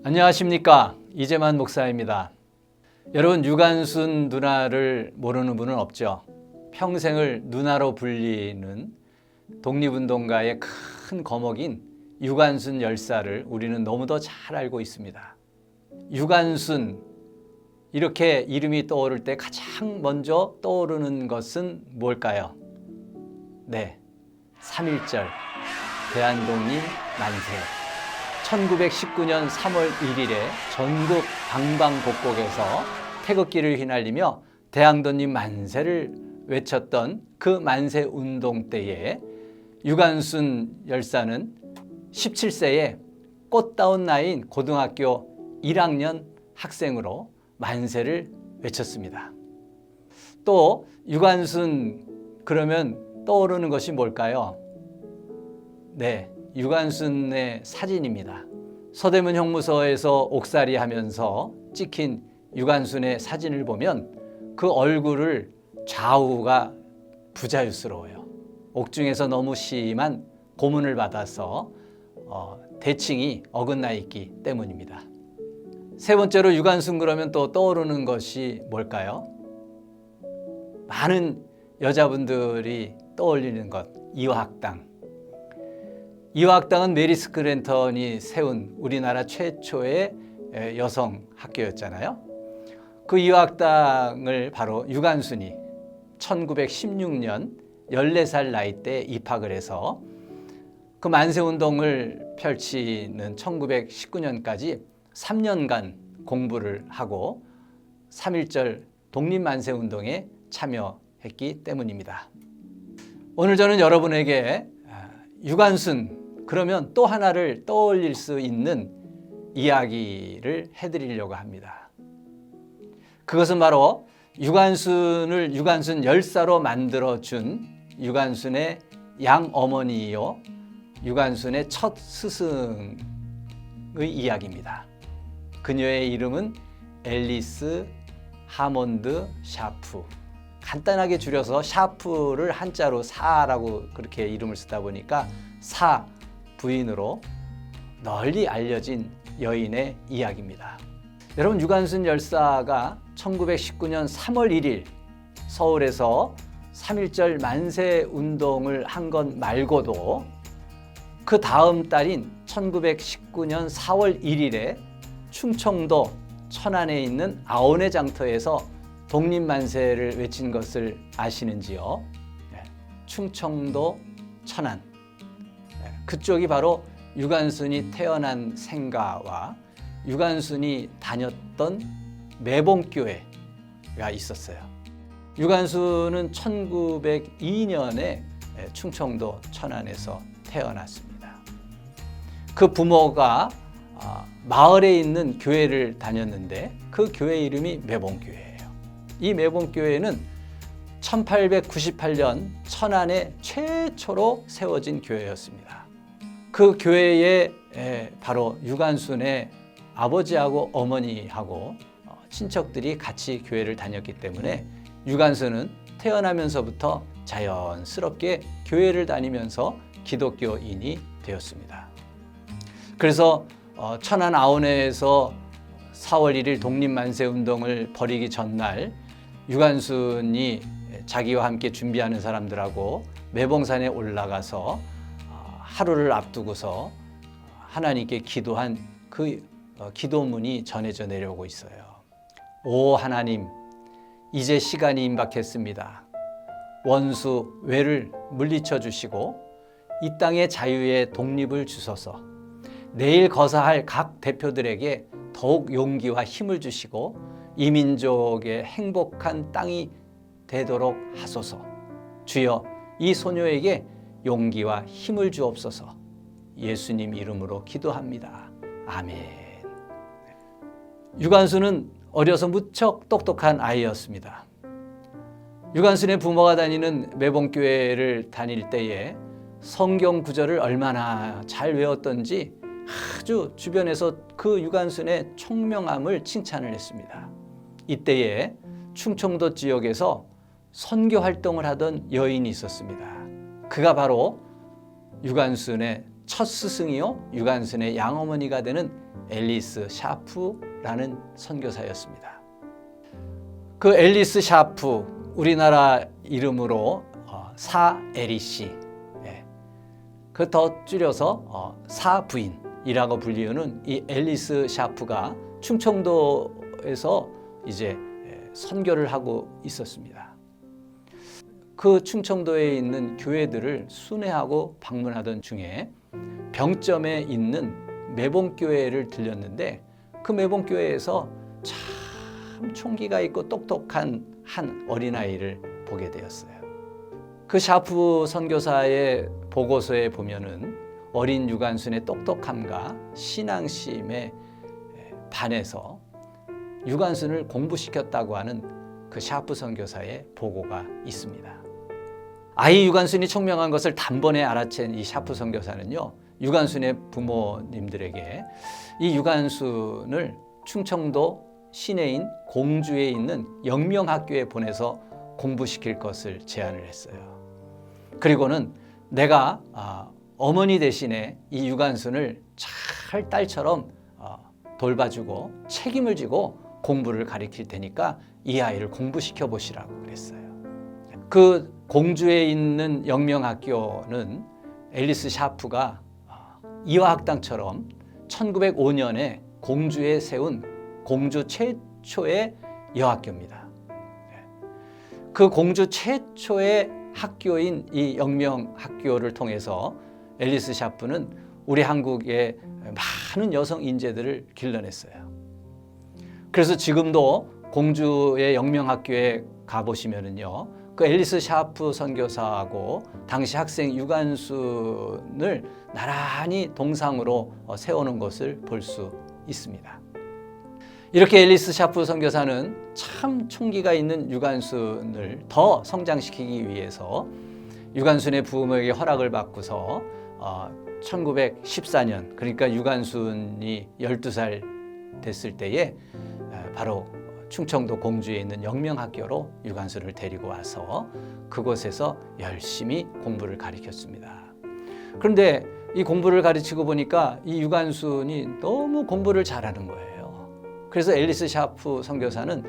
안녕하십니까, 이재만 목사입니다. 여러분, 유관순 누나를 모르는 분은 없죠. 평생을 누나로 불리는 독립운동가의 큰 거목인 유관순 열사를 우리는 너무도 잘 알고 있습니다. 유관순, 이렇게 이름이 떠오를 때 가장 먼저 떠오르는 것은 뭘까요? 네, 3.1절 대한독립 만세. 1919년 3월 1일에 전국 방방곡곡에서 태극기를 휘날리며 대한독립 만세를 외쳤던 그 만세 운동 때에 유관순 열사는 17세에 꽃다운 나이인 고등학교 1학년 학생으로 만세를 외쳤습니다. 또 유관순 그러면 떠오르는 것이 뭘까요? 네, 유관순의 사진입니다. 서대문 형무소에서 옥살이 하면서 찍힌 유관순의 사진을 보면 그 얼굴을 좌우가 부자유스러워요. 옥중에서 너무 심한 고문을 받아서 대칭이 어긋나 있기 때문입니다. 세 번째로 유관순 그러면 또 떠오르는 것이 뭘까요? 많은 여자분들이 떠올리는 것, 이화학당. 이화학당은 메리 스크랜턴이 세운 우리나라 최초의 여성 학교였잖아요. 그 이화학당을 바로 유관순이 1916년 14살 나이 때 입학을 해서 그 만세운동을 펼치는 1919년까지 3년간 공부를 하고 3.1절 독립만세운동에 참여했기 때문입니다. 오늘 저는 여러분에게 유관순 그러면 또 하나를 떠올릴 수 있는 이야기를 해드리려고 합니다. 그것은 바로 유관순을 유관순 열사로 만들어준 유관순의 양어머니요, 유관순의 첫 스승의 이야기입니다. 그녀의 이름은 앨리스 하몬드 샤프. 간단하게 줄여서 샤프를 한자로 사라고 그렇게 이름을 쓰다 보니까 사 부인으로 널리 알려진 여인의 이야기입니다. 여러분, 유관순 열사가 1919년 3월 1일 서울에서 3.1절 만세 운동을 한 것 말고도 그 다음 달인 1919년 4월 1일에 충청도 천안에 있는 아오네 장터에서 독립만세를 외친 것을 아시는지요? 충청도 천안. 그쪽이 바로 유관순이 태어난 생가와 유관순이 다녔던 매봉교회가 있었어요. 유관순은 1902년에 충청도 천안에서 태어났습니다. 그 부모가 마을에 있는 교회를 다녔는데 그 교회 이름이 매봉교회예요. 이 매봉교회는 1898년 천안에 최초로 세워진 교회였습니다. 그 교회에 바로 유관순의 아버지하고 어머니하고 친척들이 같이 교회를 다녔기 때문에 유관순은 태어나면서부터 자연스럽게 교회를 다니면서 기독교인이 되었습니다. 그래서 천안 아오네에서 4월 1일 독립만세운동을 벌이기 전날 유관순이 자기와 함께 준비하는 사람들하고 매봉산에 올라가서 하루를 앞두고서 하나님께 기도한 그 기도문이 전해져 내려오고 있어요. 오 하나님, 이제 시간이 임박했습니다. 원수 외를 물리쳐 주시고 이 땅의 자유의 독립을 주소서. 내일 거사할 각 대표들에게 더욱 용기와 힘을 주시고 이 민족의 행복한 땅이 되도록 하소서. 주여, 이 소녀에게 용기와 힘을 주옵소서. 예수님 이름으로 기도합니다. 아멘. 유관순은 어려서 무척 똑똑한 아이였습니다. 유관순의 부모가 다니는 매봉교회를 다닐 때에 성경 구절을 얼마나 잘 외웠던지 아주 주변에서 그 유관순의 총명함을 칭찬을 했습니다. 이때에 충청도 지역에서 선교 활동을 하던 여인이 있었습니다. 그가 바로 유관순의 첫 스승이요 유관순의 양어머니가 되는 앨리스 샤프라는 선교사였습니다. 그 앨리스 샤프, 우리나라 이름으로 사에리씨, 그 더 줄여서 사부인이라고 불리우는 이 앨리스 샤프가 충청도에서 이제 선교를 하고 있었습니다. 그 충청도에 있는 교회들을 순회하고 방문하던 중에 병점에 있는 매봉교회를 들렸는데, 그 매봉교회에서 참 총기가 있고 똑똑한 한 어린아이를 보게 되었어요. 그 샤프 선교사의 보고서에 보면은 어린 유관순의 똑똑함과 신앙심에 반해서 유관순을 공부시켰다고 하는 그 샤프 선교사의 보고가 있습니다. 아이 유관순이 총명한 것을 단번에 알아챈 이 샤프 선교사는요, 유관순의 부모님들에게 이 유관순을 충청도 시내인 공주에 있는 영명학교에 보내서 공부시킬 것을 제안을 했어요. 그리고는 내가 어머니 대신에 이 유관순을 잘 딸처럼 돌봐주고 책임을 지고 공부를 가르칠 테니까 이 아이를 공부시켜 보시라고 그랬어요. 그 공주에 있는 영명학교는 앨리스 샤프가 이화학당처럼 1905년에 공주에 세운 공주 최초의 여학교입니다. 그 공주 최초의 학교인 이 영명학교를 통해서 앨리스 샤프는 우리 한국의 많은 여성 인재들을 길러냈어요. 그래서 지금도 공주의 영명학교에 가보시면은요, 그 앨리스 샤프 선교사하고 당시 학생 유관순을 나란히 동상으로 세우는 것을 볼 수 있습니다. 이렇게 앨리스 샤프 선교사는 참 총기가 있는 유관순을 더 성장시키기 위해서 유관순의 부모에게 허락을 받고서 1914년, 그러니까 유관순이 12살 됐을 때에 바로 충청도 공주에 있는 영명학교로 유관순을 데리고 와서 그곳에서 열심히 공부를 가르쳤습니다. 그런데 이 공부를 가르치고 보니까 이 유관순이 너무 공부를 잘하는 거예요. 그래서 앨리스 샤프 선교사는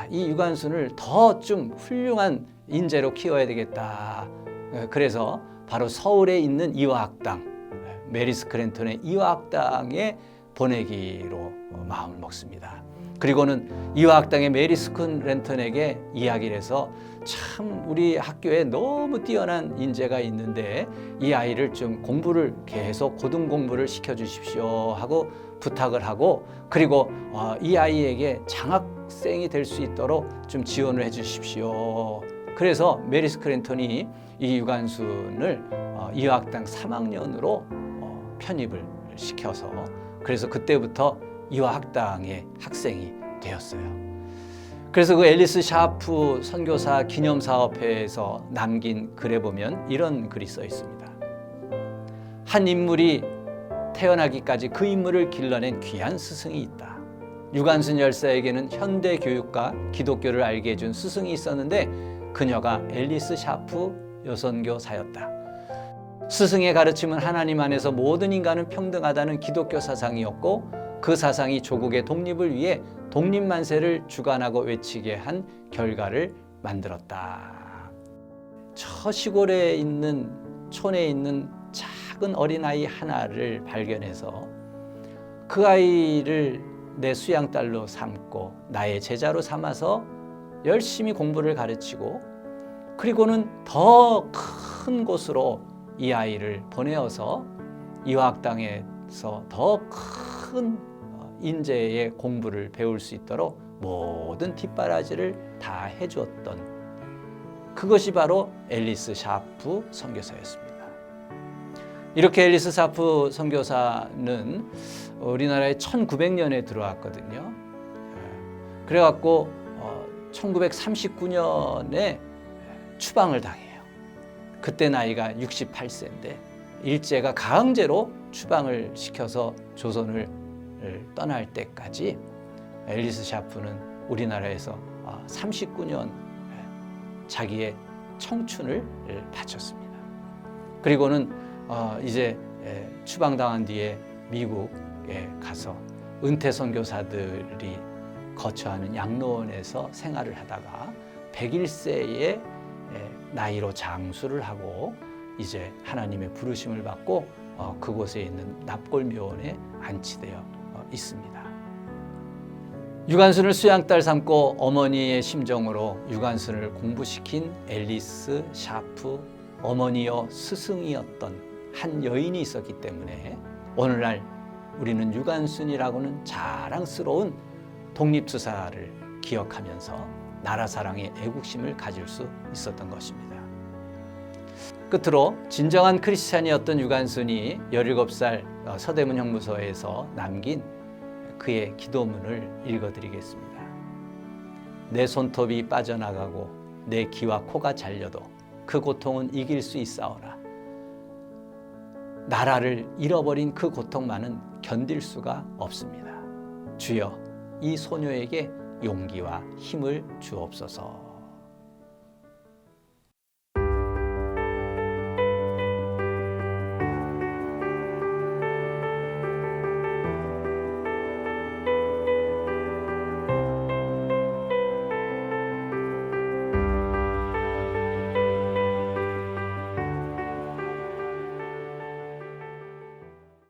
이 유관순을 더 좀 훌륭한 인재로 키워야 되겠다. 그래서 바로 서울에 있는 이화학당, 메리 스크랜턴의 이화학당에 보내기로 마음을 먹습니다. 그리고는 이화학당의 메리 스크랜턴에게 이야기를 해서 참 우리 학교에 너무 뛰어난 인재가 있는데 이 아이를 좀 공부를 계속 고등 공부를 시켜주십시오 하고 부탁을 하고, 그리고 이 아이에게 장학생이 될 수 있도록 좀 지원을 해 주십시오. 그래서 메리 스크랜턴이 이 유관순을 이화학당 3학년으로 편입을 시켜서, 그래서 그때부터 이화학당의 학생이 되었어요. 그래서 그 앨리스 샤프 선교사 기념사업회에서 남긴 글에 보면 이런 글이 써 있습니다. 한 인물이 태어나기까지 그 인물을 길러낸 귀한 스승이 있다. 유관순 열사에게는 현대 교육과 기독교를 알게 해준 스승이 있었는데 그녀가 앨리스 샤프 여선교사였다. 스승의 가르침은 하나님 안에서 모든 인간은 평등하다는 기독교 사상이었고, 그 사상이 조국의 독립을 위해 독립만세를 주관하고 외치게 한 결과를 만들었다. 저 시골에 있는 촌에 있는 작은 어린아이 하나를 발견해서 그 아이를 내 수양딸로 삼고 나의 제자로 삼아서 열심히 공부를 가르치고, 그리고는 더 큰 곳으로 이 아이를 보내어서 이화학당에서 더 큰 인재의 공부를 배울 수 있도록 모든 뒷바라지를 다 해주었던 그것이 바로 앨리스 샤프 선교사였습니다. 이렇게 앨리스 샤프 선교사는 우리나라에 1900년에 들어왔거든요. 그래갖고 1939년에 추방을 당해요. 그때 나이가 68세인데 일제가 강제로 추방을 시켜서 조선을 떠날 때까지 앨리스 샤프는 우리나라에서 39년 자기의 청춘을 바쳤습니다. 그리고는 이제 추방당한 뒤에 미국 가서 은퇴 선교사들이 거처하는 양로원에서 생활을 하다가 101세의 나이로 장수를 하고 이제 하나님의 부르심을 받고 그곳에 있는 납골묘원에 안치되어 있습니다. 유관순을 수양딸 삼고 어머니의 심정으로 유관순을 공부시킨 앨리스 샤프 어머니여 스승이었던 한 여인이 있었기 때문에 오늘날 우리는 유관순이라고는 자랑스러운 독립투사를 기억하면서 나라 사랑의 애국심을 가질 수 있었던 것입니다. 끝으로 진정한 크리스찬이었던 유관순이 17살 서대문 형무소에서 남긴 그의 기도문을 읽어드리겠습니다. 내 손톱이 빠져나가고 내 귀와 코가 잘려도 그 고통은 이길 수 있사오나 나라를 잃어버린 그 고통만은 견딜 수가 없습니다. 주여 이 소녀에게 용기와 힘을 주옵소서.